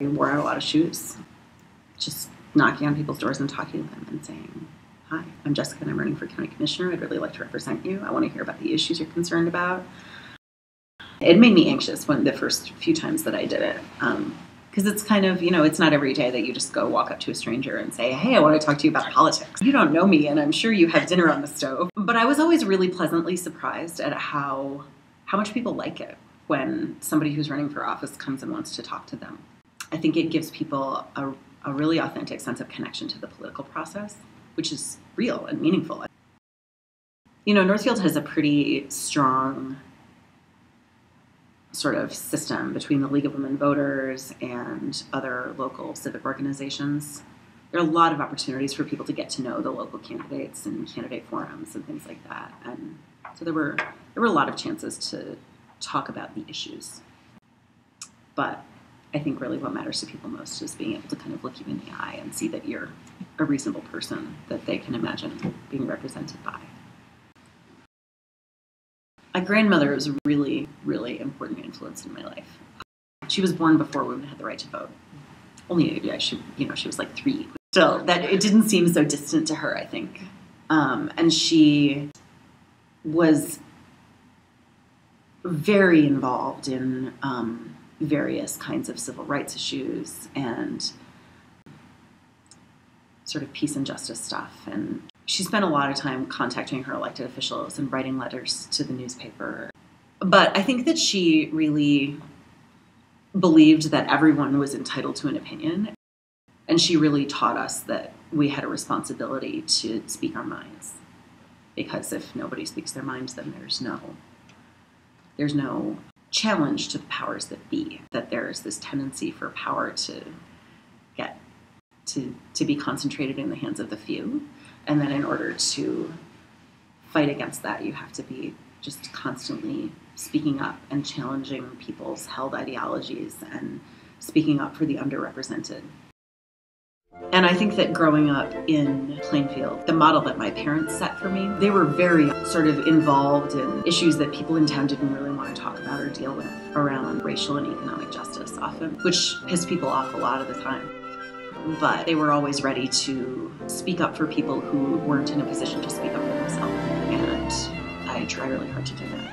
I wore out a lot of shoes, just knocking on people's doors and talking to them and saying, "Hi, I'm Jessica and I'm running for county commissioner. I'd really like to represent you. I want to hear about the issues you're concerned about." It made me anxious the first few times that I did it. Because it's kind of, it's not every day that you just go walk up to a stranger and say, "Hey, I want to talk to you about politics. You don't know me, and I'm sure you have dinner on the stove." But I was always really pleasantly surprised at how much people like it when somebody who's running for office comes and wants to talk to them. I think it gives people a really authentic sense of connection to the political process, which is real and meaningful. Northfield has a pretty strong sort of system between the League of Women Voters and other local civic organizations. There are a lot of opportunities for people to get to know the local candidates and candidate forums and things like that. And so there were a lot of chances to talk about the issues. But I think really what matters to people most is being able to kind of look you in the eye and see that you're a reasonable person that they can imagine being represented by. My grandmother was a really, really important influence in my life. She was born before women had the right to vote. Only, she was like 3. Still, that it didn't seem so distant to her, I think. And she was very involved in various kinds of civil rights issues and sort of peace and justice stuff. And she spent a lot of time contacting her elected officials and writing letters to the newspaper. But I think that she really believed that everyone was entitled to an opinion. And she really taught us that we had a responsibility to speak our minds. Because if nobody speaks their minds, then there's no challenge to the powers that be. That there's this tendency for power to be concentrated in the hands of the few. And then in order to fight against that, you have to be just constantly speaking up and challenging people's held ideologies and speaking up for the underrepresented. And I think that growing up in Plainfield, the model that my parents set for me, they were very sort of involved in issues that people in town didn't really want to talk about or deal with around racial and economic justice often, which pissed people off a lot of the time. But they were always ready to speak up for people who weren't in a position to speak up for themselves. And I try really hard to do that.